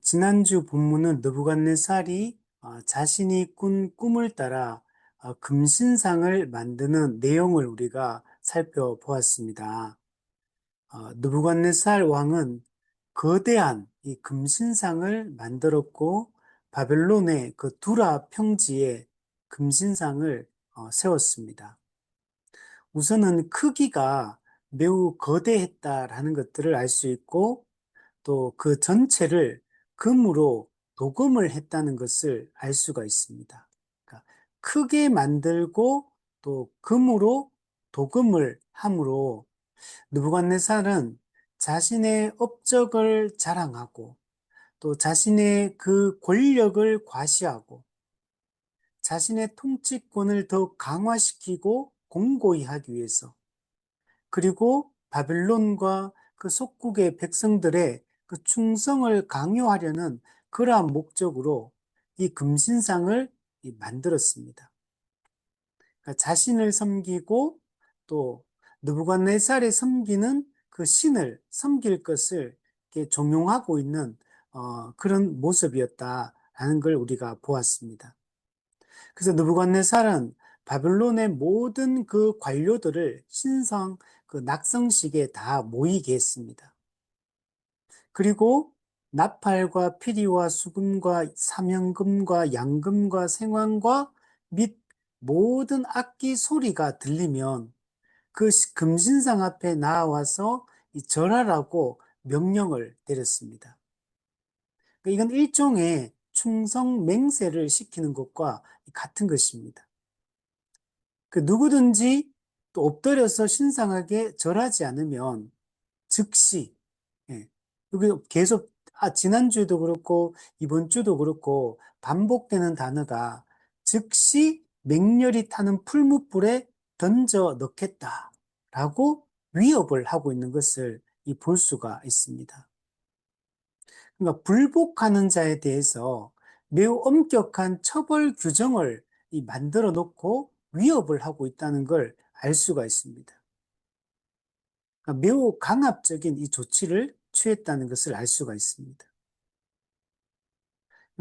지난주 본문은 느부갓네살이 자신이 꾼 꿈을 따라 금신상을 만드는 내용을 우리가 살펴보았습니다. 느부갓네살 왕은 거대한 이 금신상을 만들었고 바벨론의 그 두라 평지에 금신상을 세웠습니다. 우선은 크기가 매우 거대했다라는 것들을 알 수 있고 또 그 전체를 금으로 도금을 했다는 것을 알 수가 있습니다. 그러니까 크게 만들고 또 금으로 도금을 함으로 느부갓네살은 자신의 업적을 자랑하고 또 자신의 그 권력을 과시하고 자신의 통치권을 더 강화시키고 공고히 하기 위해서 그리고 바벨론과 그 속국의 백성들의 그 충성을 강요하려는 그러한 목적으로 이 금신상을 만들었습니다. 그러니까 자신을 섬기고 또 느부갓네살이 섬기는 그 신을 섬길 것을 이렇게 종용하고 있는 그런 모습이었다라는 걸 우리가 보았습니다. 그래서 느부갓네살은 바벨론의 모든 그 관료들을 신성 그 낙성식에 다 모이게 했습니다. 그리고 나팔과 피리와 수금과 사명금과 양금과 생황과 및 모든 악기 소리가 들리면 그 금신상 앞에 나와서 절하라고 명령을 내렸습니다. 이건 일종의 충성 맹세를 시키는 것과 같은 것입니다. 누구든지 또 엎드려서 신상하게 절하지 않으면 즉시, 예, 여기 계속 지난주에도 그렇고 이번 주도 그렇고 반복되는 단어가 즉시 맹렬히 타는 풀무불에 던져 넣겠다라고 위협을 하고 있는 것을 볼 수가 있습니다. 그러니까 불복하는 자에 대해서 매우 엄격한 처벌 규정을 만들어 놓고 위협을 하고 있다는 걸 알 수가 있습니다. 그러니까 매우 강압적인 이 조치를 취했다는 것을 알 수가 있습니다.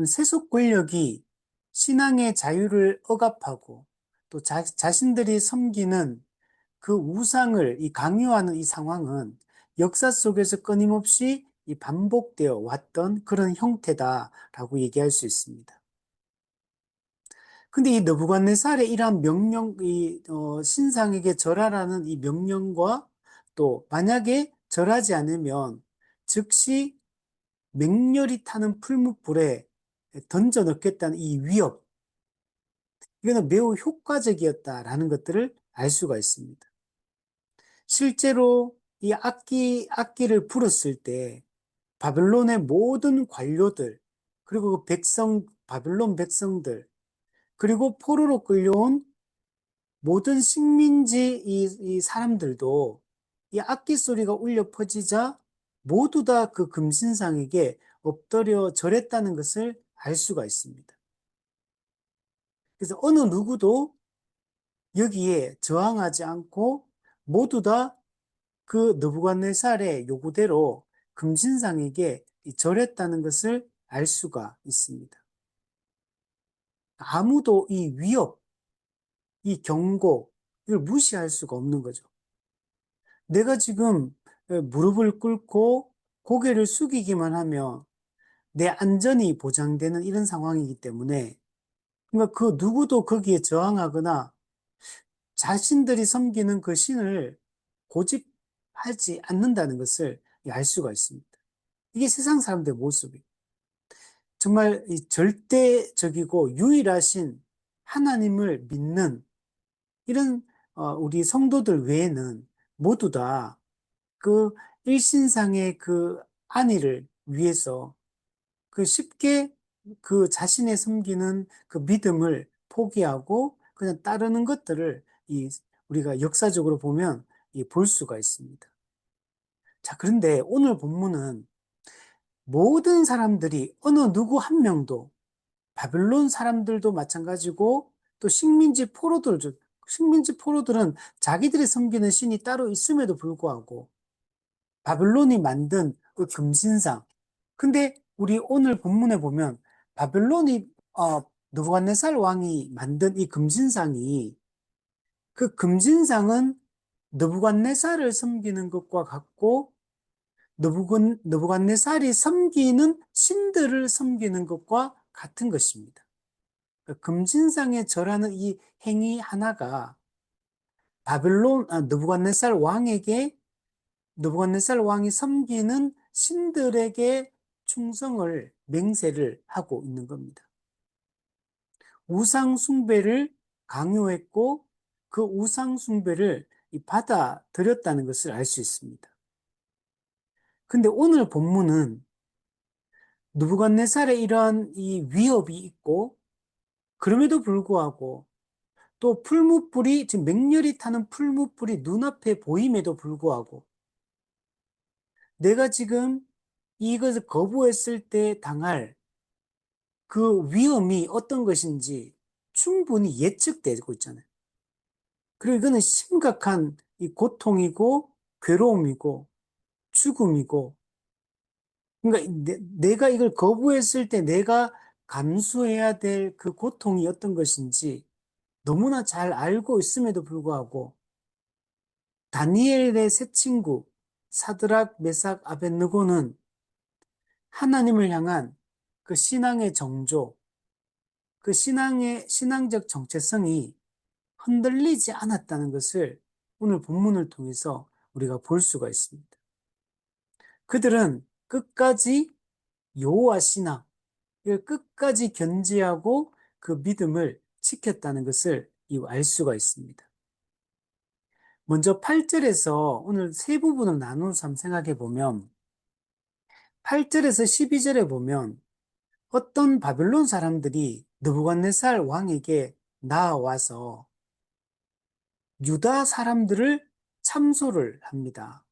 세속 권력이 신앙의 자유를 억압하고 또 자신들이 섬기는 그 우상을 강요하는 이 상황은 역사 속에서 끊임없이 반복되어 왔던 그런 형태다라고 얘기할 수 있습니다. 근데 이 느부갓네살의 이러한 명령, 신상에게 절하라는 이 명령과 또 만약에 절하지 않으면 즉시 맹렬히 타는 풀무불에 던져 넣겠다는 이 위협, 이거는 매우 효과적이었다라는 것들을 알 수가 있습니다. 실제로 이 악기를 불었을 때 바벨론의 모든 관료들, 그리고 그 바벨론 백성들, 그리고 포로로 끌려온 모든 식민지 이 사람들도 이 악기 소리가 울려 퍼지자 모두 다 그 금신상에게 엎드려 절했다는 것을 알 수가 있습니다. 그래서 어느 누구도 여기에 저항하지 않고 모두 다 그 느부갓네살의 요구대로 금신상에게 절했다는 것을 알 수가 있습니다. 아무도 이 위협, 이 경고, 이걸 무시할 수가 없는 거죠. 내가 지금 무릎을 꿇고 고개를 숙이기만 하면 내 안전이 보장되는 이런 상황이기 때문에 그러니까 그 누구도 거기에 저항하거나 자신들이 섬기는 그 신을 고집하지 않는다는 것을 알 수가 있습니다. 이게 세상 사람들의 모습이에요. 정말 절대적이고 유일하신 하나님을 믿는 이런 우리 성도들 외에는 모두 다 그 일신상의 그 안위를 위해서 그 쉽게 그 자신의 섬기는 그 믿음을 포기하고 그냥 따르는 것들을 우리가 역사적으로 보면 볼 수가 있습니다. 자, 그런데 오늘 본문은 모든 사람들이 어느 누구 한 명도 바벨론 사람들도 마찬가지고 또 식민지 포로들은 자기들이 섬기는 신이 따로 있음에도 불구하고 바벨론이 만든 그 금신상, 근데 우리 오늘 본문에 보면 바벨론이 느부갓네살 왕이 만든 이 금신상이 그 금신상은 느부갓네살을 섬기는 것과 같고 느부갓네살이 섬기는 신들을 섬기는 것과 같은 것입니다. 그 금신상에 절하는 이 행위 하나가 느부갓네살 왕에게 느부갓네살 왕이 섬기는 신들에게 충성을 맹세를 하고 있는 겁니다. 우상 숭배를 강요했고 그 우상 숭배를 받아들였다는 것을 알 수 있습니다. 근데 오늘 본문은 느부갓네살의 이러한 이 위협이 있고 그럼에도 불구하고 또 풀무불이 지금 맹렬히 타는 풀무불이 눈앞에 보임에도 불구하고 내가 지금 이것을 거부했을 때 당할 그 위험이 어떤 것인지 충분히 예측되고 있잖아요. 그리고 이거는 심각한 이 고통이고 괴로움이고 죽음이고 그러니까 내가 이걸 거부했을 때 내가 감수해야 될 그 고통이 어떤 것인지 너무나 잘 알고 있음에도 불구하고 다니엘의 세 친구 사드락, 메삭, 아벳느고는 하나님을 향한 그 신앙의 정조, 그 신앙적 정체성이 흔들리지 않았다는 것을 오늘 본문을 통해서 우리가 볼 수가 있습니다. 그들은 끝까지 여호와 신앙, 이걸 끝까지 견지하고 그 믿음을 지켰다는 것을 알 수가 있습니다. 먼저 8절에서 오늘 세 부분을 나눠서 한번 생각해 보면 8절에서 12절에 보면 어떤 바벨론 사람들이 느부갓네살 왕에게 나와서 유다 사람들을 참소를 합니다.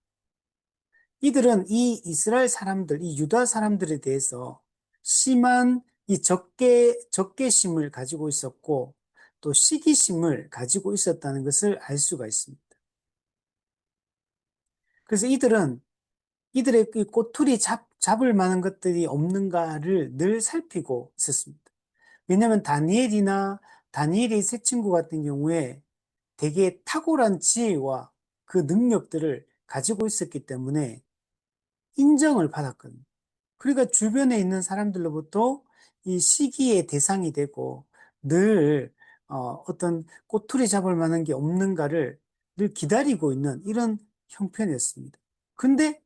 이들은 이 이스라엘 사람들, 이 유다 사람들에 대해서 심한 이 적개심을 가지고 있었고 또 시기심을 가지고 있었다는 것을 알 수가 있습니다. 그래서 이들의 그 꼬투리 잡을 만한 것들이 없는가를 늘 살피고 있었습니다. 왜냐하면 다니엘의 세 친구 같은 경우에 되게 탁월한 지혜와 그 능력들을 가지고 있었기 때문에 인정을 받았거든요. 그러니까 주변에 있는 사람들로부터 이 시기의 대상이 되고 늘 어떤 꼬투리 잡을 만한 게 없는가를 늘 기다리고 있는 이런 형편이었습니다. 근데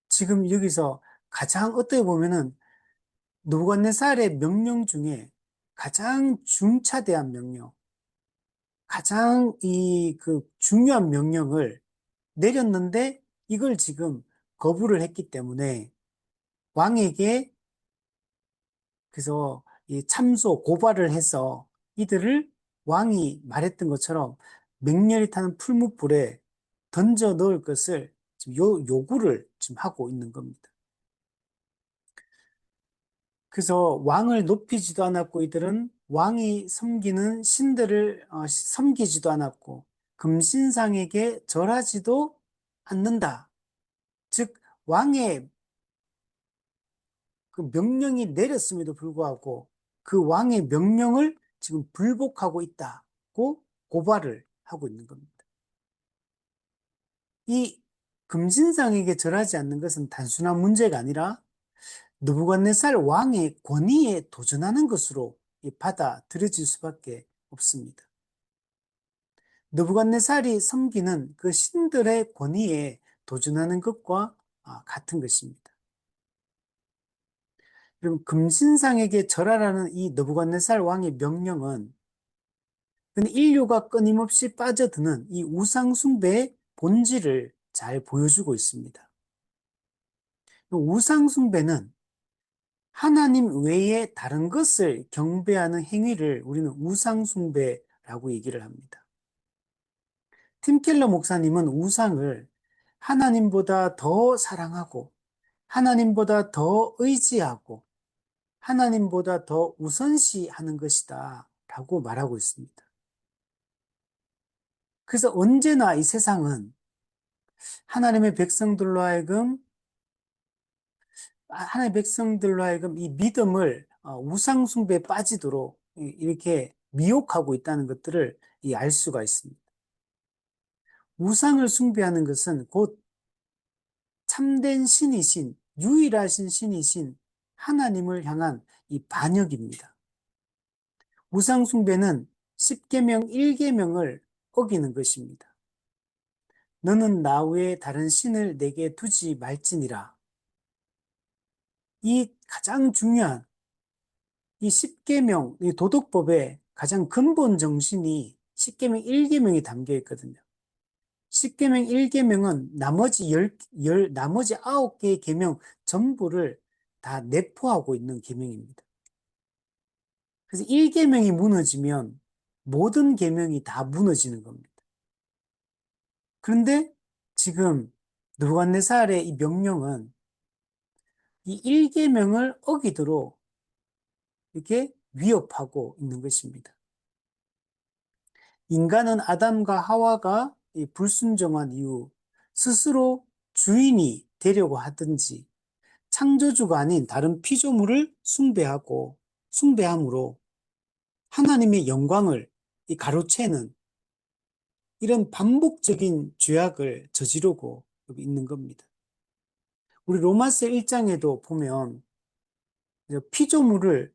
지금 여기서 가장 어떻게 보면은 느부갓네살의 명령 중에 가장 중차대한 명령, 가장 그 중요한 명령을 내렸는데 이걸 지금 거부를 했기 때문에 왕에게 그래서 이 참소 고발을 해서 이들을 왕이 말했던 것처럼 맹렬히 타는 풀무불에 던져 넣을 것을 지금 요구를 지금 하고 있는 겁니다. 그래서 왕을 높이지도 않았고 이들은 왕이 섬기는 신들을 섬기지도 않았고 금신상에게 절하지도 않는다. 즉 왕의 그 명령이 내렸음에도 불구하고 그 왕의 명령을 지금 불복하고 있다고 고발을 하고 있는 겁니다. 이 금신상에게 절하지 않는 것은 단순한 문제가 아니라 느부갓네살 왕의 권위에 도전하는 것으로 받아들여질 수밖에 없습니다. 느부갓네살이 섬기는 그 신들의 권위에 도전하는 것과 같은 것입니다. 그럼 금신상에게 절하라는 이 느부갓네살 왕의 명령은 인류가 끊임없이 빠져드는 이 우상 숭배의 본질을 잘 보여주고 있습니다. 우상 숭배는 하나님 외에 다른 것을 경배하는 행위를 우리는 우상 숭배라고 얘기를 합니다. 팀 켈러 목사님은 우상을 하나님보다 더 사랑하고 하나님보다 더 의지하고 하나님보다 더 우선시하는 것이다 라고 말하고 있습니다. 그래서 언제나 이 세상은 하나님의 백성들로 하여금 하나님의 백성들로 하여금 이 믿음을 우상 숭배에 빠지도록 이렇게 미혹하고 있다는 것들을 알 수가 있습니다. 우상을 숭배하는 것은 곧 참된 신이신, 유일하신 신이신 하나님을 향한 이 반역입니다. 우상 숭배는 십계명 1계명을 어기는 것입니다. 너는 나 외에 다른 신을 내게 두지 말지니라. 이 가장 중요한 이 십계명, 이 도덕법의 가장 근본 정신이 십계명 1계명이 담겨 있거든요. 십계명 1계명은 나머지 9개의 계명 전부를 다 내포하고 있는 계명입니다. 그래서 1계명이 무너지면 모든 계명이 다 무너지는 겁니다. 그런데 지금 느부갓네살의 이 명령은 이 1계명을 어기도록 이렇게 위협하고 있는 것입니다. 인간은 아담과 하와가 불순종한 이후 스스로 주인이 되려고 하든지 창조주가 아닌 다른 피조물을 숭배함으로 하나님의 영광을 가로채는 이런 반복적인 죄악을 저지르고 있는 겁니다. 우리 로마서 1장에도 보면 피조물을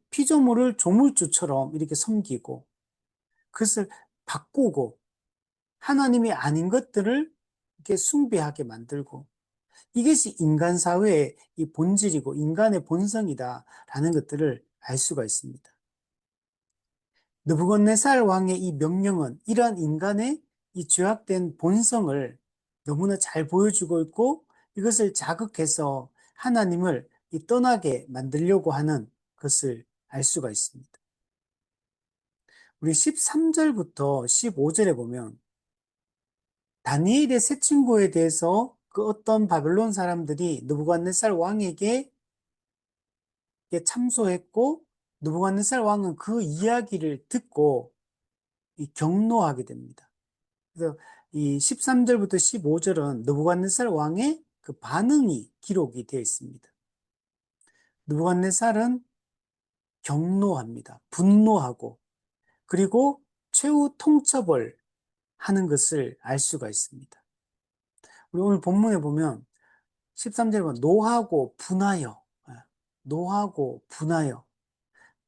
피조물을 조물주처럼 이렇게 섬기고 그것을 바꾸고 하나님이 아닌 것들을 이렇게 숭배하게 만들고 이것이 인간 사회의 이 본질이고 인간의 본성이다라는 것들을 알 수가 있습니다. 느부갓네살 왕의 이 명령은 이러한 인간의 이 죄악된 본성을 너무나 잘 보여주고 있고 이것을 자극해서 하나님을 떠나게 만들려고 하는 것을 알 수가 있습니다. 우리 13절부터 15절에 보면 다니엘의 세 친구에 대해서 그 어떤 바벨론 사람들이 느부갓네살 왕에게 참소했고 느부갓네살 왕은 그 이야기를 듣고 경노하게 됩니다. 그래서 이 13절부터 15절은 느부갓네살 왕의 그 반응이 기록이 되어 있습니다. 느부갓네살은 경노합니다. 분노하고 그리고 최후 통첩을 하는 것을 알 수가 있습니다. 우리 오늘 본문에 보면 13절에 보면 노하고 분하여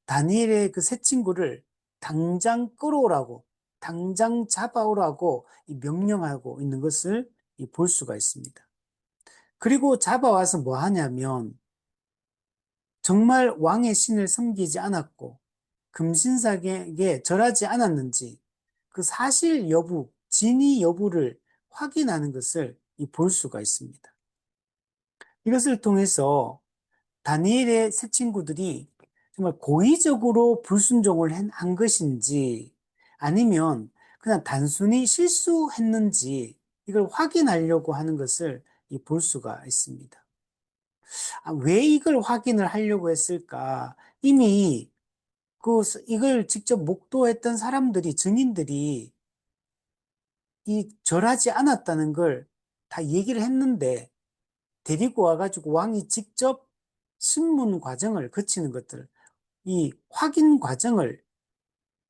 다니엘의 그 세 친구를 당장 끌어오라고 당장 잡아오라고 명령하고 있는 것을 볼 수가 있습니다. 그리고 잡아와서 뭐 하냐면 정말 왕의 신을 섬기지 않았고 금신상에게 절하지 않았는지 그 사실 여부, 진위 여부를 확인하는 것을 볼 수가 있습니다. 이것을 통해서 다니엘의 세 친구들이 정말 고의적으로 불순종을 한 것인지 아니면 그냥 단순히 실수했는지 이걸 확인하려고 하는 것을 볼 수가 있습니다. 왜 이걸 확인을 하려고 했을까? 이미 이걸 직접 목도했던 사람들이, 증인들이 절하지 않았다는 걸 다 얘기를 했는데 데리고 와가지고 왕이 직접 신문 과정을 거치는 것들, 이 확인 과정을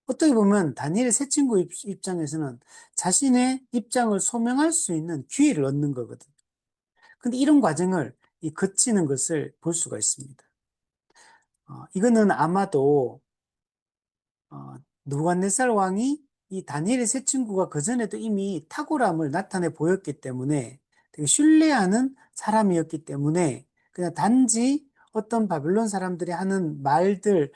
어떻게 보면 다니엘의 세 친구 입장에서는 자신의 입장을 소명할 수 있는 기회를 얻는 거거든요. 근데 이런 과정을 거치는 것을 볼 수가 있습니다. 이거는 아마도 느부갓네살 왕이 이 다니엘의 세 친구가 그전에도 이미 탁월함을 나타내 보였기 때문에 되게 신뢰하는 사람이었기 때문에 그냥 단지 어떤 바벨론 사람들이 하는 말들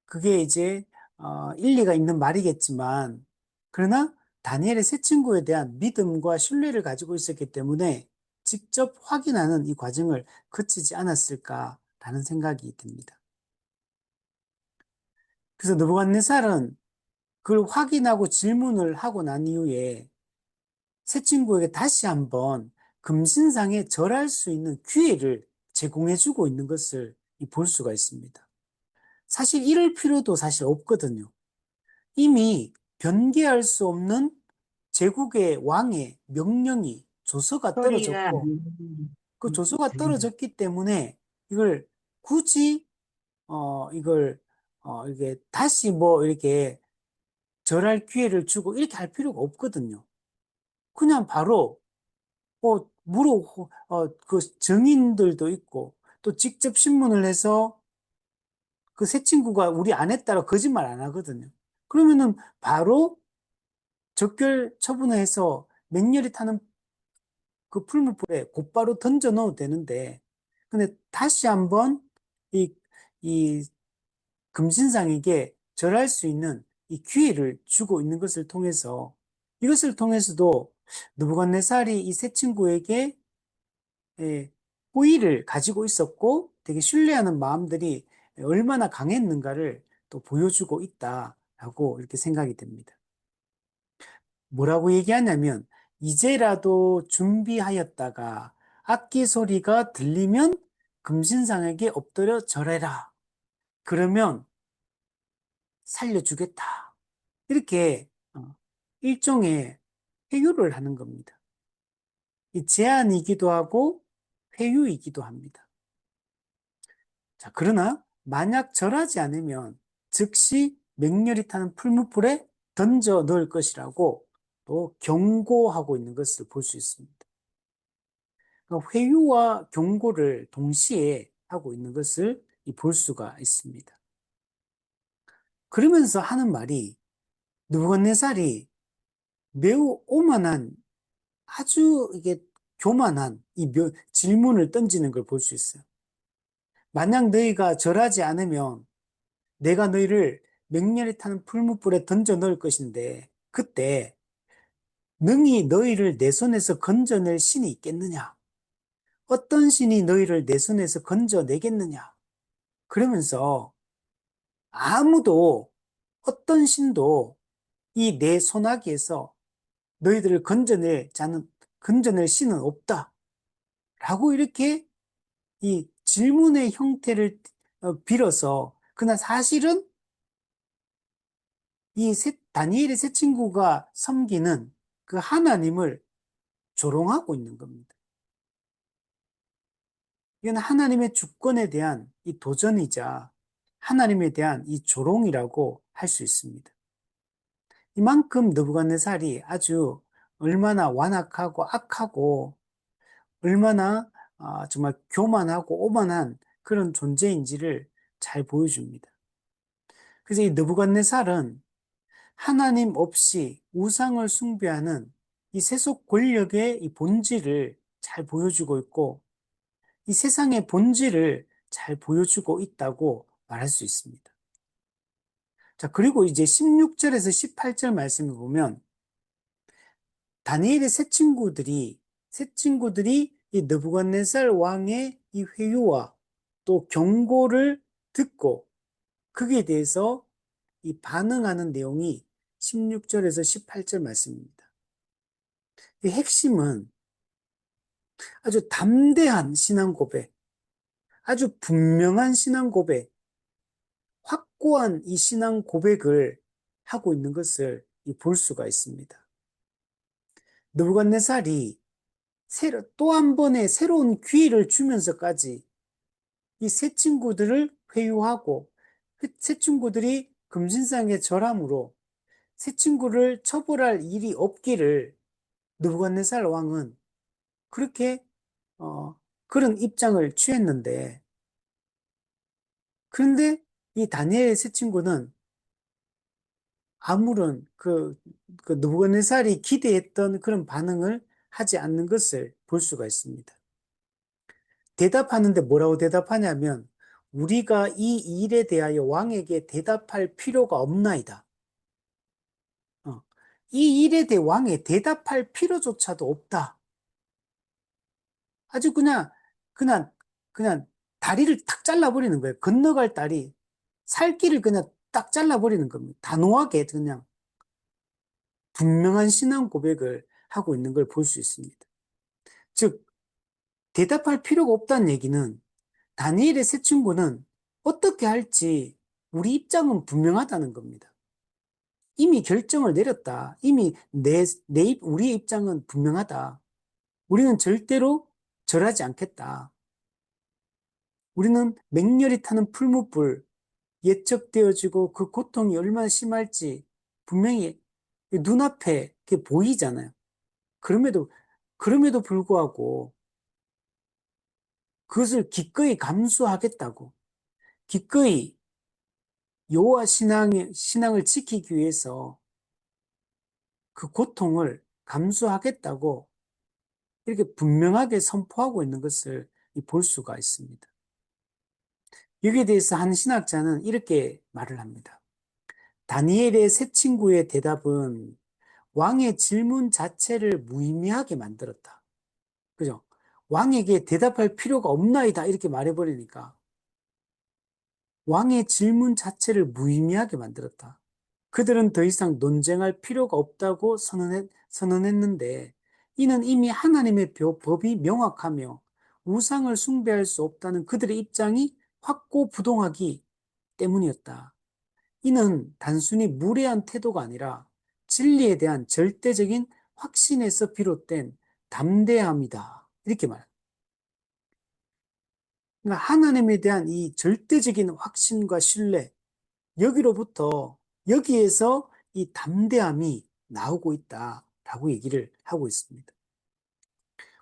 그게 이제 일리가 있는 말이겠지만 그러나 다니엘의 세 친구에 대한 믿음과 신뢰를 가지고 있었기 때문에 직접 확인하는 이 과정을 거치지 않았을까라는 생각이 듭니다. 그래서 느부갓네살은 그걸 확인하고 질문을 하고 난 이후에 새 친구에게 다시 한번 금신상에 절할 수 있는 기회를 제공해주고 있는 것을 볼 수가 있습니다. 사실 이럴 필요도 사실 없거든요. 이미 변개할 수 없는 제국의 왕의 명령이 조서가 소리가 떨어졌고, 안 그 조서가 들린다. 떨어졌기 때문에 이걸 굳이, 이걸, 이게 다시 뭐 이렇게 절할 기회를 주고 이렇게 할 필요가 없거든요. 그냥 바로, 그 증인들도 있고, 또 직접 신문을 해서 그 새 친구가 우리 안 했다고 거짓말 안 하거든요. 그러면은 바로 적결 처분을 해서 맹렬히 타는 그 풀무불에 곧바로 던져 넣어도 되는데, 근데 다시 한번 이, 이 금신상에게 절할 수 있는 이 기회를 주고 있는 것을 통해서 이것을 통해서도 느부갓네살이 이 새 친구에게 호의를 가지고 있었고 되게 신뢰하는 마음들이 얼마나 강했는가를 또 보여주고 있다라고 이렇게 생각이 됩니다. 뭐라고 얘기하냐면 이제라도 준비하였다가 악기 소리가 들리면 금신상에게 엎드려 절해라. 그러면 살려주겠다. 이렇게 일종의 회유를 하는 겁니다. 이 제안이기도 하고 회유이기도 합니다. 자, 그러나 만약 절하지 않으면 즉시 맹렬히 타는 풀무불에 던져 넣을 것이라고 또 경고하고 있는 것을 볼 수 있습니다. 그러니까 회유와 경고를 동시에 하고 있는 것을 볼 수가 있습니다. 그러면서 하는 말이 느부갓네살이 매우 오만한 아주 이게 교만한 질문을 던지는 걸 볼 수 있어요. 만약 너희가 절하지 않으면 내가 너희를 맹렬히 타는 풀무불에 던져 넣을 것인데 그때 능히 너희를 내 손에서 건져낼 신이 있겠느냐? 어떤 신이 너희를 내 손에서 건져내겠느냐? 그러면서 아무도 어떤 신도 이 내 손아귀에서 너희들을 건져낼 신은 없다. 라고 이렇게 이 질문의 형태를 빌어서 그러나 사실은 다니엘의 새 친구가 섬기는 그 하나님을 조롱하고 있는 겁니다. 이건 하나님의 주권에 대한 이 도전이자 하나님에 대한 이 조롱이라고 할 수 있습니다. 이만큼 느부갓네살이 아주 얼마나 완악하고 악하고 얼마나 정말 교만하고 오만한 그런 존재인지를 잘 보여줍니다. 그래서 이 느부갓네살은 하나님 없이 우상을 숭배하는 이 세속 권력의 이 본질을 잘 보여주고 있고 이 세상의 본질을 잘 보여주고 있다고 말할 수 있습니다. 자, 그리고 이제 16절에서 18절 말씀을 보면 다니엘의 새 친구들이 이 느부갓네살 왕의 이 회유와 또 경고를 듣고 거기에 대해서 이 반응하는 내용이 16절에서 18절 말씀입니다. 이 핵심은 아주 담대한 신앙 고백, 아주 분명한 신앙 고백, 확고한 이 신앙 고백을 하고 있는 것을 볼 수가 있습니다. 느부갓네살이 또 한 번의 새로운 기회를 주면서까지 이 새 친구들을 회유하고 새 친구들이 금신상에 절함으로 새 친구를 처벌할 일이 없기를 느부갓네살 왕은 그렇게 그런 입장을 취했는데 그런데 이 다니엘의 새 친구는 아무런 그 느부갓네살이 기대했던 그런 반응을 하지 않는 것을 볼 수가 있습니다. 대답하는데 뭐라고 대답하냐면 우리가 이 일에 대하여 왕에게 대답할 필요가 없나이다. 이 일에 대해 왕에 대답할 필요조차도 없다. 아주 그냥, 그냥 다리를 탁 잘라버리는 거예요. 건너갈 다리, 살길을 그냥 딱 잘라버리는 겁니다. 단호하게 그냥 분명한 신앙 고백을 하고 있는 걸 볼 수 있습니다. 즉, 대답할 필요가 없다는 얘기는 다니엘의 새 친구는 어떻게 할지 우리 입장은 분명하다는 겁니다. 이미 결정을 내렸다. 이미 우리의 입장은 분명하다. 우리는 절대로 절하지 않겠다. 우리는 맹렬히 타는 풀무불, 예측되어지고 그 고통이 얼마나 심할지 분명히 눈앞에 그게 보이잖아요. 그럼에도, 그럼에도 불구하고 그것을 기꺼이 감수하겠다고, 기꺼이 여호와 신앙을 지키기 위해서 그 고통을 감수하겠다고 이렇게 분명하게 선포하고 있는 것을 볼 수가 있습니다. 여기에 대해서 한 신학자는 이렇게 말을 합니다. 다니엘의 세 친구의 대답은 왕의 질문 자체를 무의미하게 만들었다. 그죠? 왕에게 대답할 필요가 없나이다 이렇게 말해버리니까 왕의 질문 자체를 무의미하게 만들었다. 그들은 더 이상 논쟁할 필요가 없다고 선언했는데 이는 이미 하나님의 법이 명확하며 우상을 숭배할 수 없다는 그들의 입장이 확고부동하기 때문이었다. 이는 단순히 무례한 태도가 아니라 진리에 대한 절대적인 확신에서 비롯된 담대함이다. 이렇게 말합니다. 그러니까 하나님에 대한 이 절대적인 확신과 신뢰, 여기로부터, 여기에서 이 담대함이 나오고 있다라고 얘기를 하고 있습니다.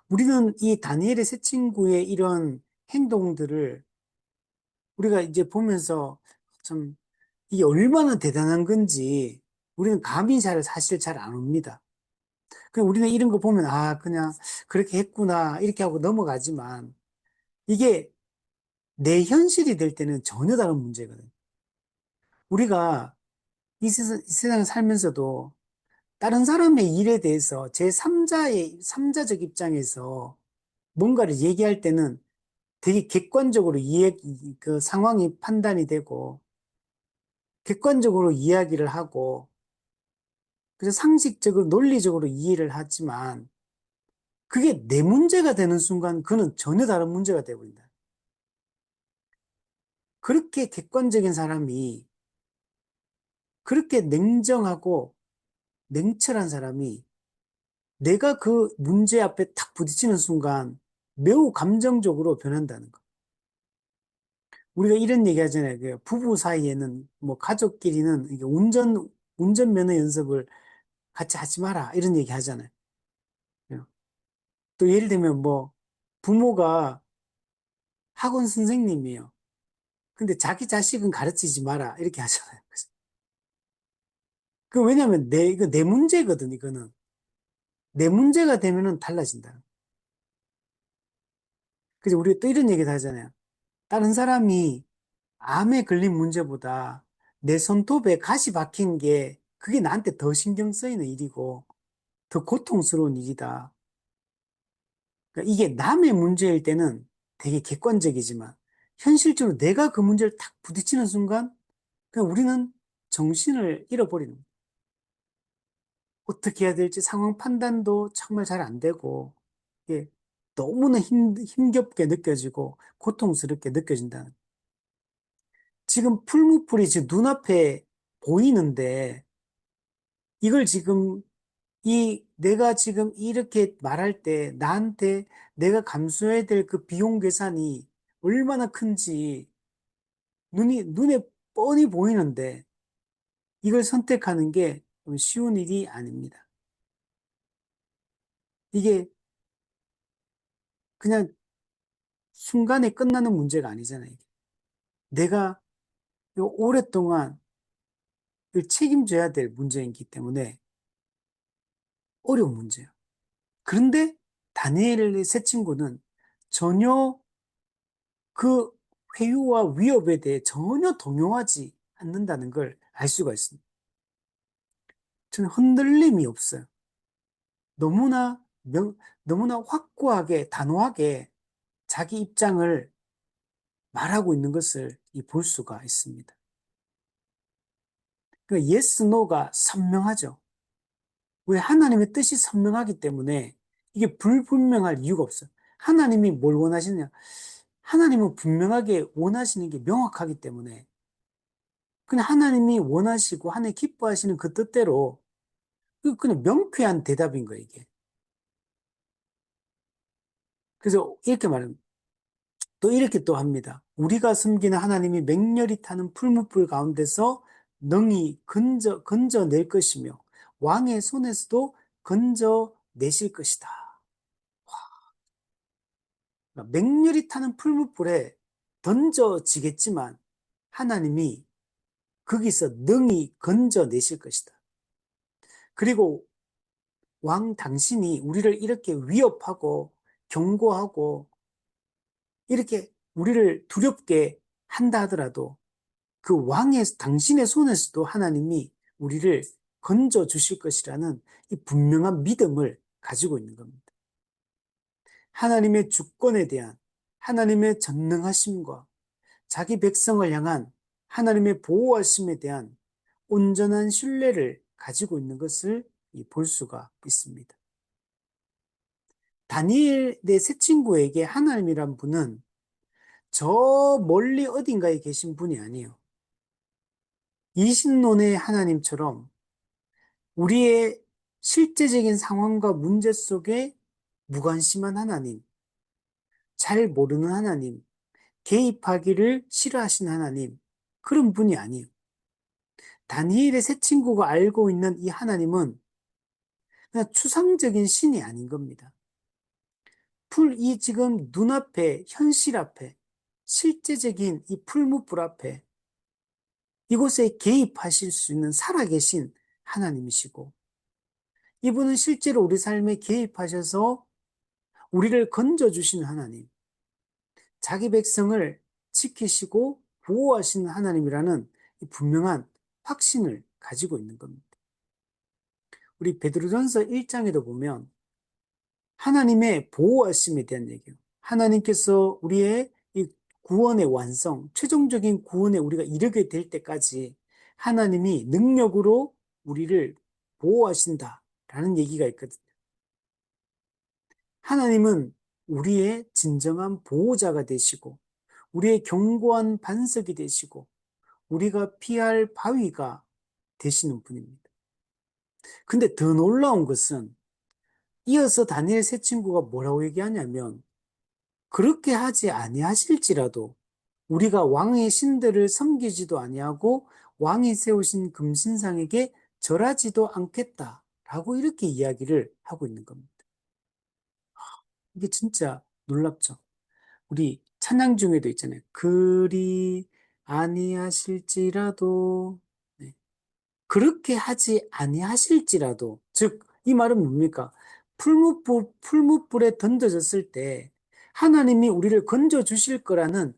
우리는 이 다니엘의 세 친구의 이런 행동들을 우리가 이제 보면서 참 이게 얼마나 대단한 건지 우리는 감이 사실 잘 안 옵니다. 그냥 우리는 이런 거 보면 아 그냥 그렇게 했구나 이렇게 하고 넘어가지만 이게 내 현실이 될 때는 전혀 다른 문제거든. 우리가 이 세상을 살면서도 다른 사람의 일에 대해서 삼자적 입장에서 뭔가를 얘기할 때는 되게 객관적으로 그 상황이 판단이 되고, 객관적으로 이야기를 하고, 그래서 상식적으로, 논리적으로 이해를 하지만, 그게 내 문제가 되는 순간, 그는 전혀 다른 문제가 되어버린다. 그렇게 객관적인 사람이, 그렇게 냉정하고 냉철한 사람이 내가 그 문제 앞에 탁 부딪히는 순간 매우 감정적으로 변한다는 거. 우리가 이런 얘기 하잖아요. 그 부부 사이에는, 뭐, 가족끼리는 이게 운전면허 연습을 같이 하지 마라. 이런 얘기 하잖아요. 예. 또 예를 들면 뭐, 부모가 학원 선생님이에요. 근데 자기 자식은 가르치지 마라. 이렇게 하잖아요. 그 왜냐면 이거 내 문제거든, 이거는. 내 문제가 되면은 달라진다. 그래서 우리가 또 이런 얘기도 하잖아요. 다른 사람이 암에 걸린 문제보다 내 손톱에 가시 박힌 게 그게 나한테 더 신경 쓰이는 일이고 더 고통스러운 일이다. 그러니까 이게 남의 문제일 때는 되게 객관적이지만 현실적으로 내가 그 문제를 탁 부딪히는 순간 그냥 우리는 정신을 잃어버리는 거예요. 어떻게 해야 될지 상황 판단도 정말 잘 안 되고 이게 너무나 힘겹게 느껴지고 고통스럽게 느껴진다는 거예요. 지금 풀무불이 지금 눈앞에 보이는데 이걸 지금 내가 지금 이렇게 말할 때 나한테 내가 감수해야 될 그 비용 계산이 얼마나 큰지 눈에 뻔히 보이는데 이걸 선택하는 게 쉬운 일이 아닙니다. 이게 그냥 순간에 끝나는 문제가 아니잖아요. 이게. 내가 오랫동안 이걸 책임져야 될 문제이기 때문에 어려운 문제예요. 그런데 다니엘의 세 친구는 전혀 그 회유와 위협에 대해 전혀 동요하지 않는다는 걸 알 수가 있습니다. 저는 흔들림이 없어요. 너무나 너무나 확고하게 단호하게 자기 입장을 말하고 있는 것을 볼 수가 있습니다. 그 yes, no가 선명하죠. 왜 하나님의 뜻이 선명하기 때문에 이게 불분명할 이유가 없어요. 하나님이 뭘 원하시느냐? 하나님은 분명하게 원하시는 게 명확하기 때문에 그냥 하나님이 원하시고 하나님 기뻐하시는 그 뜻대로 그냥 명쾌한 대답인 거예요, 이게. 그래서 이렇게 말합니다. 또 이렇게 또 합니다. 우리가 섬기는 하나님이 맹렬히 타는 풀무불 가운데서 능히 건져낼 것이며 왕의 손에서도 건져내실 것이다. 그러니까 맹렬히 타는 풀무불에 던져지겠지만 하나님이 거기서 능히 건져내실 것이다. 그리고 왕 당신이 우리를 이렇게 위협하고 경고하고 이렇게 우리를 두렵게 한다 하더라도 그 왕의 당신의 손에서도 하나님이 우리를 건져 주실 것이라는 이 분명한 믿음을 가지고 있는 겁니다. 하나님의 주권에 대한 하나님의 전능하심과 자기 백성을 향한 하나님의 보호하심에 대한 온전한 신뢰를 가지고 있는 것을 볼 수가 있습니다. 다니엘의 새 친구에게 하나님이란 분은 저 멀리 어딘가에 계신 분이 아니에요. 이신론의 하나님처럼 우리의 실제적인 상황과 문제 속에 무관심한 하나님, 잘 모르는 하나님, 개입하기를 싫어하시는 하나님, 그런 분이 아니에요. 다니엘의 새 친구가 알고 있는 이 하나님은 그냥 추상적인 신이 아닌 겁니다. 이 지금 눈앞에, 현실 앞에, 실제적인 이 풀무불 앞에 이곳에 개입하실 수 있는 살아계신 하나님이시고, 이분은 실제로 우리 삶에 개입하셔서 우리를 건져주시는 하나님, 자기 백성을 지키시고 보호하시는 하나님이라는 분명한 확신을 가지고 있는 겁니다. 우리 베드로전서 1장에도 보면 하나님의 보호하심에 대한 얘기예요. 하나님께서 우리의 이 구원의 완성, 최종적인 구원에 우리가 이르게 될 때까지 하나님이 능력으로 우리를 보호하신다라는 얘기가 있거든요. 하나님은 우리의 진정한 보호자가 되시고 우리의 견고한 반석이 되시고 우리가 피할 바위가 되시는 분입니다. 근데 더 놀라운 것은 이어서 다니엘 세 친구가 뭐라고 얘기하냐면 그렇게 하지 아니하실지라도 우리가 왕의 신들을 섬기지도 아니하고 왕이 세우신 금신상에게 절하지도 않겠다라고 이렇게 이야기를 하고 있는 겁니다. 이게 진짜 놀랍죠. 우리 찬양 중에도 있잖아요. 그리 아니하실지라도 네. 그렇게 하지 아니하실지라도 즉 이 말은 뭡니까? 풀무불에 던져졌을 때 하나님이 우리를 건져 주실 거라는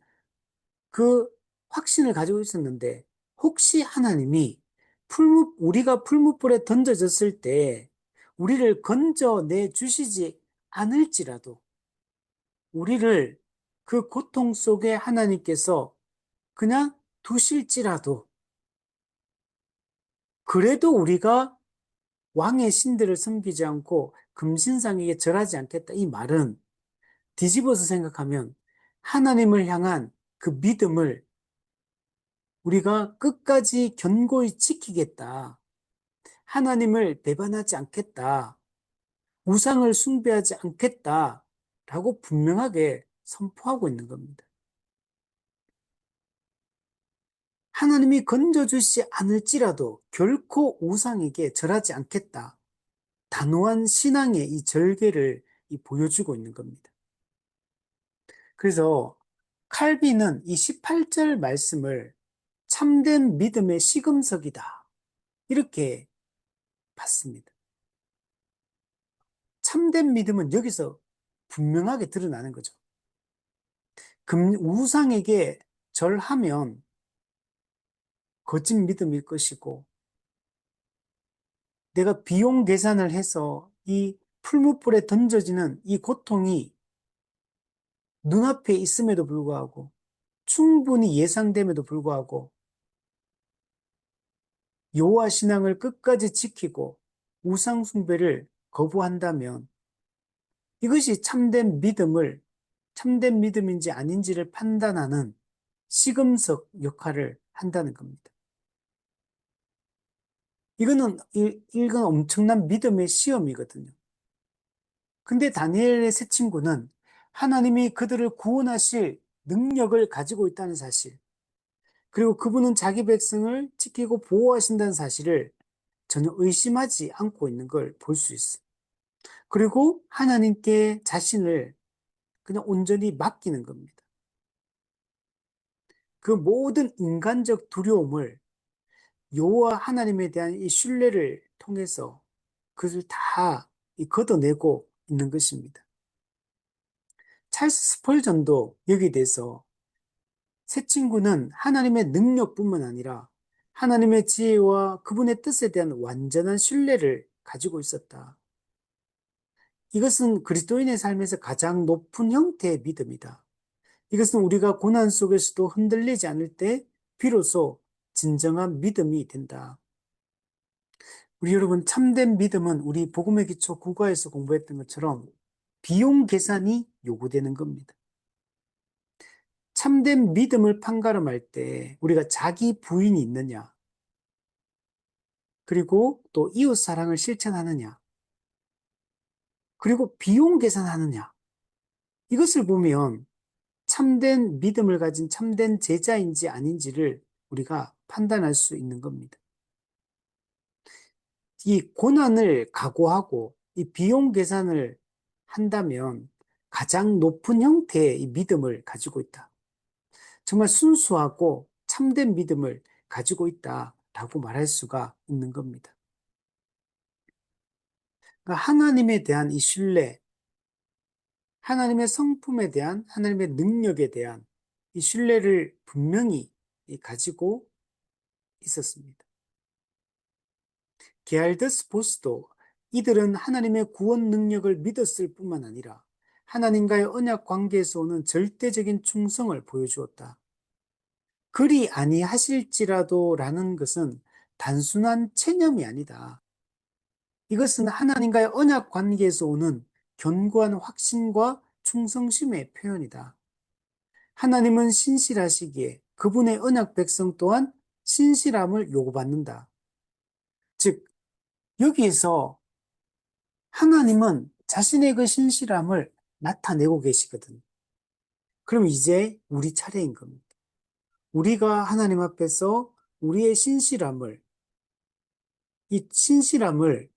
그 확신을 가지고 있었는데 혹시 하나님이 우리가 풀무불에 던져졌을 때 우리를 건져내 주시지 않을지라도 우리를 그 고통 속에 하나님께서 그냥 두실지라도 그래도 우리가 왕의 신들을 섬기지 않고 금신상에게 절하지 않겠다. 이 말은 뒤집어서 생각하면 하나님을 향한 그 믿음을 우리가 끝까지 견고히 지키겠다. 하나님을 배반하지 않겠다. 우상을 숭배하지 않겠다. 라고 분명하게 선포하고 있는 겁니다. 하나님이 건져주시지 않을지라도 결코 우상에게 절하지 않겠다. 단호한 신앙의 이 절개를 보여주고 있는 겁니다. 그래서 칼빈은 이 18절 말씀을 참된 믿음의 시금석이다. 이렇게 봤습니다. 참된 믿음은 여기서 분명하게 드러나는 거죠. 우상에게 절하면 거짓 믿음일 것이고 내가 비용 계산을 해서 이 풀무불에 던져지는 이 고통이 눈앞에 있음에도 불구하고 충분히 예상됨에도 불구하고 여호와 신앙을 끝까지 지키고 우상 숭배를 거부한다면 이것이 참된 믿음인지 아닌지를 판단하는 시금석 역할을 한다는 겁니다. 이건 엄청난 믿음의 시험이거든요. 근데 다니엘의 세 친구는 하나님이 그들을 구원하실 능력을 가지고 있다는 사실, 그리고 그분은 자기 백성을 지키고 보호하신다는 사실을 전혀 의심하지 않고 있는 걸 볼 수 있어요. 그리고 하나님께 자신을 그냥 온전히 맡기는 겁니다. 그 모든 인간적 두려움을 여호와 하나님에 대한 이 신뢰를 통해서 그것을 다 걷어내고 있는 것입니다. 찰스 스펄전도 여기에 대해서 새 친구는 하나님의 능력뿐만 아니라 하나님의 지혜와 그분의 뜻에 대한 완전한 신뢰를 가지고 있었다. 이것은 그리스도인의 삶에서 가장 높은 형태의 믿음이다. 이것은 우리가 고난 속에서도 흔들리지 않을 때 비로소 진정한 믿음이 된다. 우리 여러분, 참된 믿음은 우리 복음의 기초 국어에서 공부했던 것처럼 비용 계산이 요구되는 겁니다. 참된 믿음을 판가름할 때 우리가 자기 부인이 있느냐, 그리고 또 이웃 사랑을 실천하느냐, 그리고 비용 계산하느냐, 이것을 보면 참된 믿음을 가진 참된 제자인지 아닌지를 우리가 판단할 수 있는 겁니다. 이 고난을 각오하고 이 비용 계산을 한다면 가장 높은 형태의 이 믿음을 가지고 있다. 정말 순수하고 참된 믿음을 가지고 있다라고 말할 수가 있는 겁니다. 그러니까 하나님에 대한 이 신뢰, 하나님의 성품에 대한, 하나님의 능력에 대한 이 신뢰를 분명히 가지고 있었습니다. 게알드스 보스도 이들은 하나님의 구원 능력을 믿었을 뿐만 아니라 하나님과의 언약 관계에서 오는 절대적인 충성을 보여주었다. 그리 아니하실지라도 라는 것은 단순한 체념이 아니다. 이것은 하나님과의 언약 관계에서 오는 견고한 확신과 충성심의 표현이다. 하나님은 신실하시기에 그분의 언약 백성 또한 신실함을 요구받는다. 즉, 여기에서 하나님은 자신의 그 신실함을 나타내고 계시거든. 그럼 이제 우리 차례인 겁니다. 우리가 하나님 앞에서 우리의 신실함을, 이 신실함을,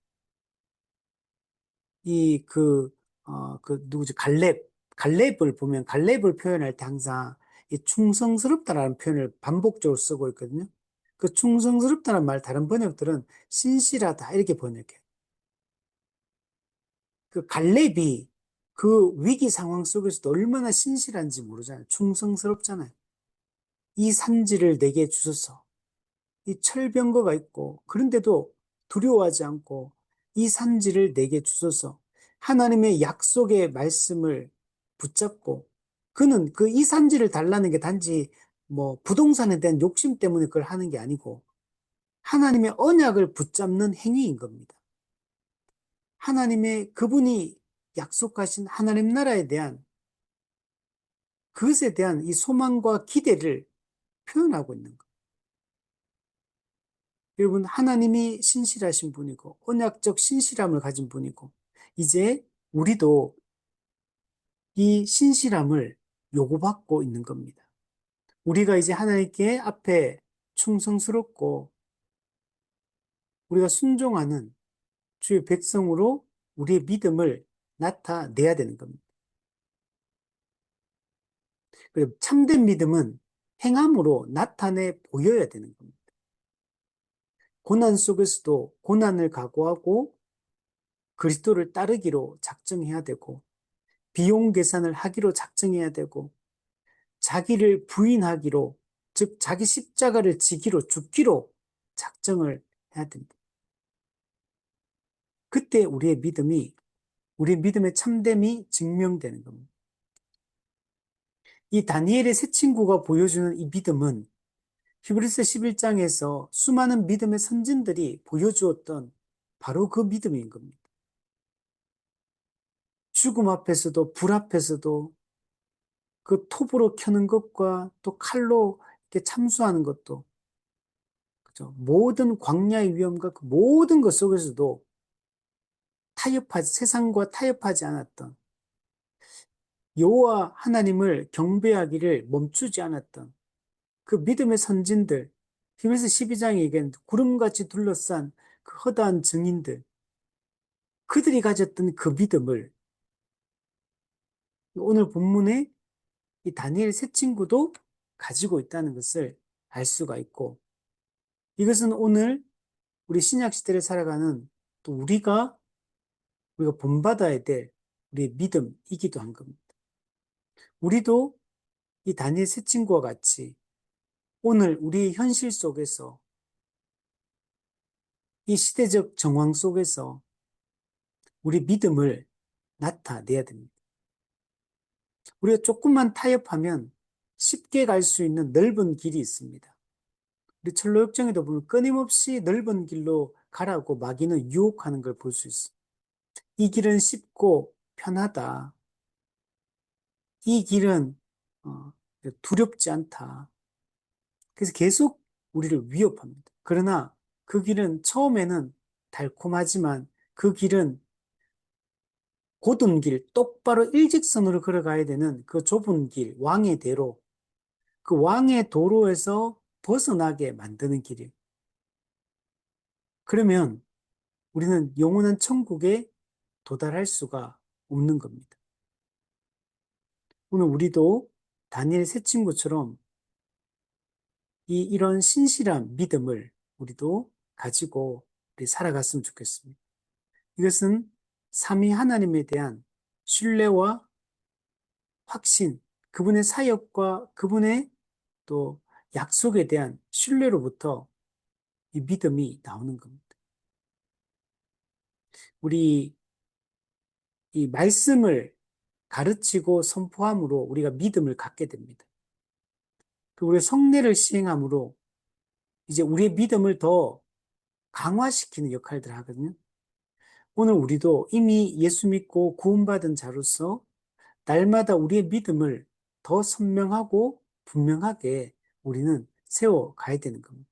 누구지, 갈렙을 보면, 갈렙을 표현할 때 항상 이 충성스럽다라는 표현을 반복적으로 쓰고 있거든요. 그 충성스럽다는 말, 다른 번역들은 신실하다, 이렇게 번역해요. 그 갈렙이 그 위기 상황 속에서도 얼마나 신실한지 모르잖아요. 충성스럽잖아요. 이 산지를 내게 주소서. 이 철병거가 있고, 그런데도 두려워하지 않고 이 산지를 내게 주소서. 하나님의 약속의 말씀을 붙잡고, 그는 그 이 산지를 달라는 게 단지 뭐 부동산에 대한 욕심 때문에 그걸 하는 게 아니고, 하나님의 언약을 붙잡는 행위인 겁니다. 하나님의 그분이 약속하신 하나님 나라에 대한 그것에 대한 이 소망과 기대를 표현하고 있는 거예요. 여러분, 하나님이 신실하신 분이고 언약적 신실함을 가진 분이고 이제 우리도 이 신실함을 요구받고 있는 겁니다. 우리가 이제 하나님께 앞에 충성스럽고 우리가 순종하는 주의 백성으로 우리의 믿음을 나타내야 되는 겁니다. 그리고 참된 믿음은 행함으로 나타내 보여야 되는 겁니다. 고난 속에서도 고난을 각오하고 그리스도를 따르기로 작정해야 되고 비용 계산을 하기로 작정해야 되고 자기를 부인하기로 즉 자기 십자가를 지기로 죽기로 작정을 해야 됩니다. 그때 우리의 믿음의 참됨이 증명되는 겁니다. 이 다니엘의 새 친구가 보여주는 이 믿음은 히브리서 11장에서 수많은 믿음의 선진들이 보여주었던 바로 그 믿음인 겁니다. 죽음 앞에서도 불 앞에서도 그 톱으로 켜는 것과 또 칼로 이렇게 참수하는 것도 그죠? 모든 광야의 위험과 그 모든 것 속에서도 세상과 타협하지 않았던 여호와 하나님을 경배하기를 멈추지 않았던 그 믿음의 선진들, 히브리서 12장에 얘기한 구름같이 둘러싼 그 허다한 증인들, 그들이 가졌던 그 믿음을 오늘 본문에 이 다니엘 세 친구도 가지고 있다는 것을 알 수가 있고, 이것은 오늘 우리 신약 시대를 살아가는 또 우리가 본받아야 될 우리의 믿음이기도 한 겁니다. 우리도 이 다니엘 세 친구와 같이 오늘 우리의 현실 속에서 이 시대적 정황 속에서 우리 믿음을 나타내야 됩니다. 우리가 조금만 타협하면 쉽게 갈 수 있는 넓은 길이 있습니다. 우리 철로역정에도 보면 끊임없이 넓은 길로 가라고 마귀는 유혹하는 걸 볼 수 있어요. 이 길은 쉽고 편하다. 이 길은 두렵지 않다. 그래서 계속 우리를 위협합니다. 그러나 그 길은 처음에는 달콤하지만 그 길은 곧은 길, 똑바로 일직선으로 걸어가야 되는 그 좁은 길, 왕의 대로, 그 왕의 도로에서 벗어나게 만드는 길이에요. 그러면 우리는 영원한 천국에 도달할 수가 없는 겁니다. 오늘 우리도 다니엘 세 친구처럼 이런 신실한 믿음을 우리도 가지고 우리 살아갔으면 좋겠습니다. 이것은 삼위 하나님에 대한 신뢰와 확신, 그분의 사역과 그분의 또 약속에 대한 신뢰로부터 이 믿음이 나오는 겁니다. 우리 이 말씀을 가르치고 선포함으로 우리가 믿음을 갖게 됩니다. 그 우리의 성례를 시행함으로 이제 우리의 믿음을 더 강화시키는 역할들을 하거든요. 오늘 우리도 이미 예수 믿고 구원받은 자로서 날마다 우리의 믿음을 더 선명하고 분명하게 우리는 세워가야 되는 겁니다.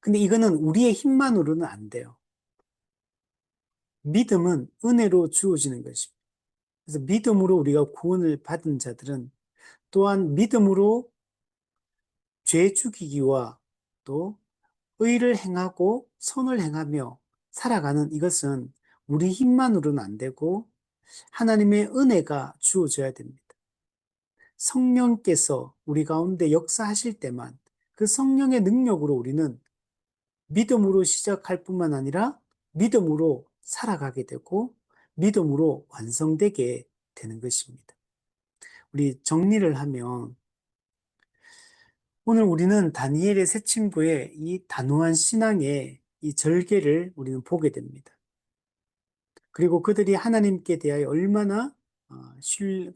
근데 이거는 우리의 힘만으로는 안 돼요. 믿음은 은혜로 주어지는 것입니다. 그래서 믿음으로 우리가 구원을 받은 자들은 또한 믿음으로 죄 죽이기와 또 의를 행하고 선을 행하며 살아가는 이것은 우리 힘만으로는 안 되고 하나님의 은혜가 주어져야 됩니다. 성령께서 우리 가운데 역사하실 때만 그 성령의 능력으로 우리는 믿음으로 시작할 뿐만 아니라 믿음으로 살아가게 되고 믿음으로 완성되게 되는 것입니다. 우리 정리를 하면 오늘 우리는 다니엘의 세 친구의 이 단호한 신앙의 이 절개를 우리는 보게 됩니다. 그리고 그들이 하나님께 대하여 얼마나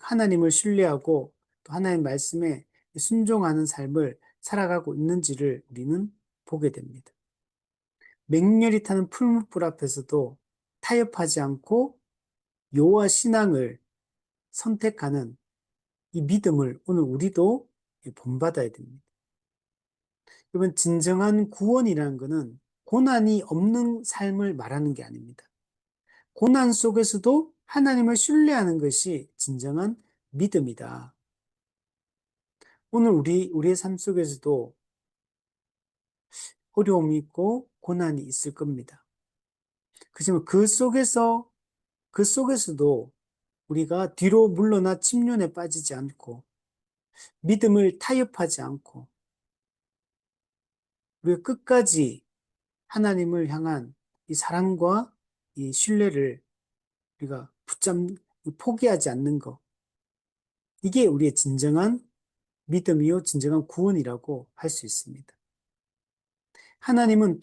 하나님을 신뢰하고 또 하나님 말씀에 순종하는 삶을 살아가고 있는지를 우리는 보게 됩니다. 맹렬히 타는 풀무불 앞에서도 타협하지 않고 여호와 신앙을 선택하는 이 믿음을 오늘 우리도 본받아야 됩니다. 여러분, 진정한 구원이라는 것은 고난이 없는 삶을 말하는 게 아닙니다. 고난 속에서도 하나님을 신뢰하는 것이 진정한 믿음이다. 오늘 우리의 삶 속에서도 어려움이 있고 고난이 있을 겁니다. 그렇지만 그 속에서도 우리가 뒤로 물러나 침륜에 빠지지 않고 믿음을 타협하지 않고 우리가 끝까지 하나님을 향한 이 사랑과 이 신뢰를 우리가 포기하지 않는 것. 이게 우리의 진정한 믿음이요, 진정한 구원이라고 할 수 있습니다. 하나님은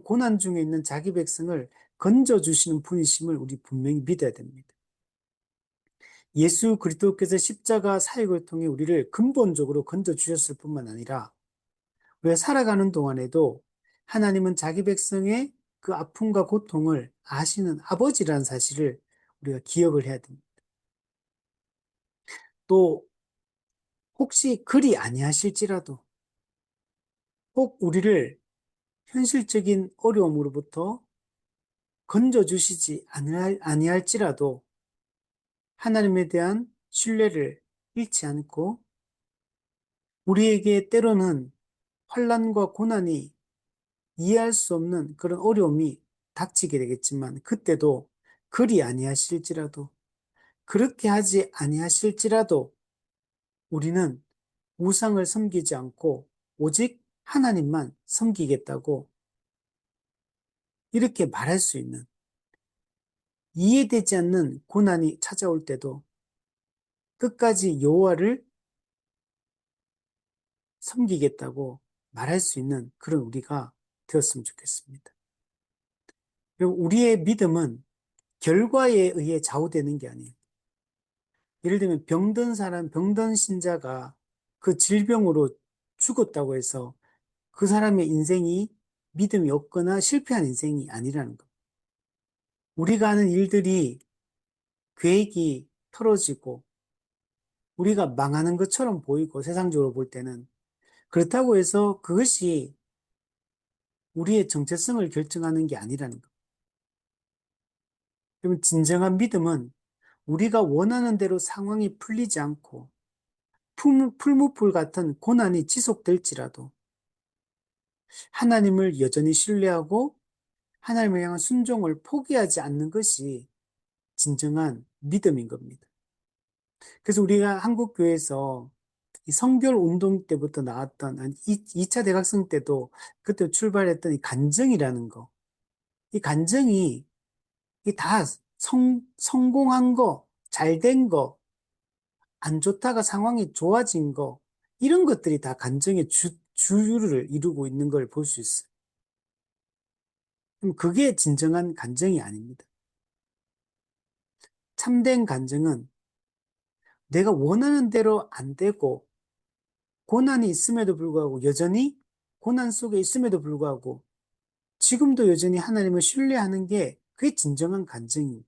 고난 중에 있는 자기 백성을 건져주시는 분이심을 우리 분명히 믿어야 됩니다. 예수 그리스도께서 십자가 사역을 통해 우리를 근본적으로 건져주셨을 뿐만 아니라 우리가 살아가는 동안에도 하나님은 자기 백성의 그 아픔과 고통을 아시는 아버지라는 사실을 우리가 기억을 해야 됩니다. 또 혹시 그리 아니하실지라도 꼭 우리를 현실적인 어려움으로부터 건져주시지 아니할지라도 하나님에 대한 신뢰를 잃지 않고 우리에게 때로는 환난과 고난이 이해할 수 없는 그런 어려움이 닥치게 되겠지만 그때도 그리 아니하실지라도 그렇게 하지 아니하실지라도 우리는 우상을 섬기지 않고 오직 하나님만 섬기겠다고 이렇게 말할 수 있는 이해되지 않는 고난이 찾아올 때도 끝까지 여호와를 섬기겠다고 말할 수 있는 그런 우리가 되었으면 좋겠습니다. 그리고 우리의 믿음은 결과에 의해 좌우되는 게 아니에요. 예를 들면 병든 사람, 병든 신자가 그 질병으로 죽었다고 해서 그 사람의 인생이 믿음이 없거나 실패한 인생이 아니라는 것. 우리가 하는 일들이 계획이 틀어지고 우리가 망하는 것처럼 보이고 세상적으로 볼 때는 그렇다고 해서 그것이 우리의 정체성을 결정하는 게 아니라는 것. 그러면 진정한 믿음은 우리가 원하는 대로 상황이 풀리지 않고 풀무불 같은 고난이 지속될지라도 하나님을 여전히 신뢰하고 하나님을 향한 순종을 포기하지 않는 것이 진정한 믿음인 겁니다. 그래서 우리가 한국교회에서 이 성결 운동 때부터 나왔던 2차 대각성 때도 그때 출발했던 이 간증이라는 거. 이 간증이 다 성공한 거, 잘 된 거, 안 좋다가 상황이 좋아진 거, 이런 것들이 다 간증의 주류를 이루고 있는 걸 볼 수 있어요. 그럼 그게 진정한 간증이 아닙니다. 참된 간증은 내가 원하는 대로 안 되고, 고난이 있음에도 불구하고, 여전히 고난 속에 있음에도 불구하고, 지금도 여전히 하나님을 신뢰하는 게 그게 진정한 간증입니다.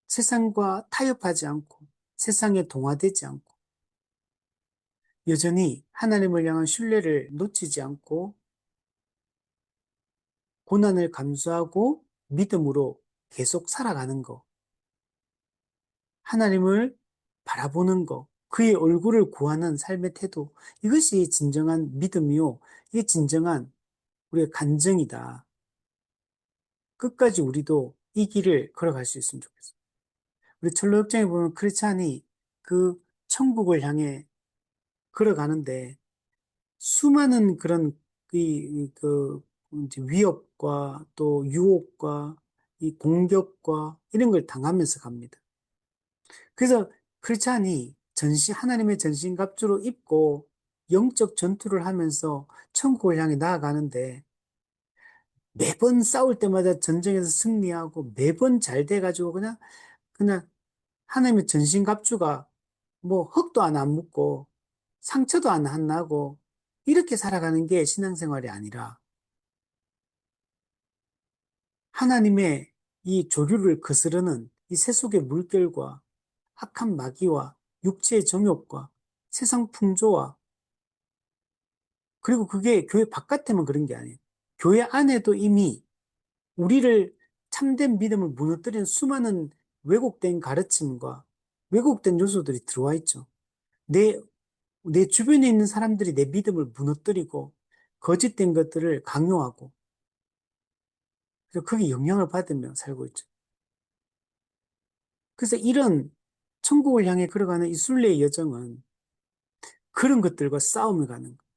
세상과 타협하지 않고, 세상에 동화되지 않고, 여전히 하나님을 향한 신뢰를 놓치지 않고, 고난을 감수하고 믿음으로 계속 살아가는 거. 하나님을 바라보는 거. 그의 얼굴을 구하는 삶의 태도. 이것이 진정한 믿음이요. 이게 진정한 우리의 간증이다. 끝까지 우리도 이 길을 걸어갈 수 있으면 좋겠어요. 우리 철로역정에 보면 크리스찬이 그 천국을 향해 걸어가는데 수많은 그런 그 이제 위협과 또 유혹과 이 공격과 이런 걸 당하면서 갑니다. 그래서 크리스찬이 하나님의 전신갑주로 입고 영적 전투를 하면서 천국을 향해 나아가는데 매번 싸울 때마다 전쟁에서 승리하고 매번 잘 돼가지고 그냥 하나님의 전신갑주가 뭐 흙도 하나 안 묻고 상처도 하나 안 나고 이렇게 살아가는 게 신앙생활이 아니라 하나님의 이 조류를 거스르는 이 세속의 물결과 악한 마귀와 육체의 정욕과 세상 풍조와 그리고 그게 교회 바깥에만 그런 게 아니에요. 교회 안에도 이미 우리를 참된 믿음을 무너뜨리는 수많은 왜곡된 가르침과 왜곡된 요소들이 들어와 있죠. 내 주변에 있는 사람들이 내 믿음을 무너뜨리고 거짓된 것들을 강요하고 그래서 거기에 영향을 받으며 살고 있죠. 그래서 이런 천국을 향해 걸어가는 이 순례의 여정은 그런 것들과 싸움을 가는 거예요.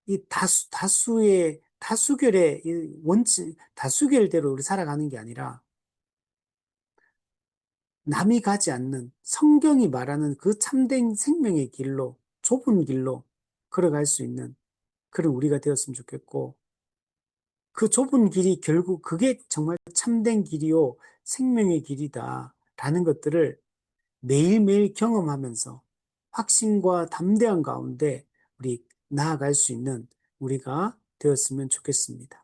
이 다수결의 이 원칙, 다수결대로 우리 살아가는 게 아니라 남이 가지 않는 성경이 말하는 그 참된 생명의 길로, 좁은 길로 걸어갈 수 있는 그런 우리가 되었으면 좋겠고, 그 좁은 길이 결국 그게 정말 참된 길이요, 생명의 길이다. 라는 것들을 매일매일 경험하면서 확신과 담대한 가운데 우리 나아갈 수 있는 우리가 되었으면 좋겠습니다.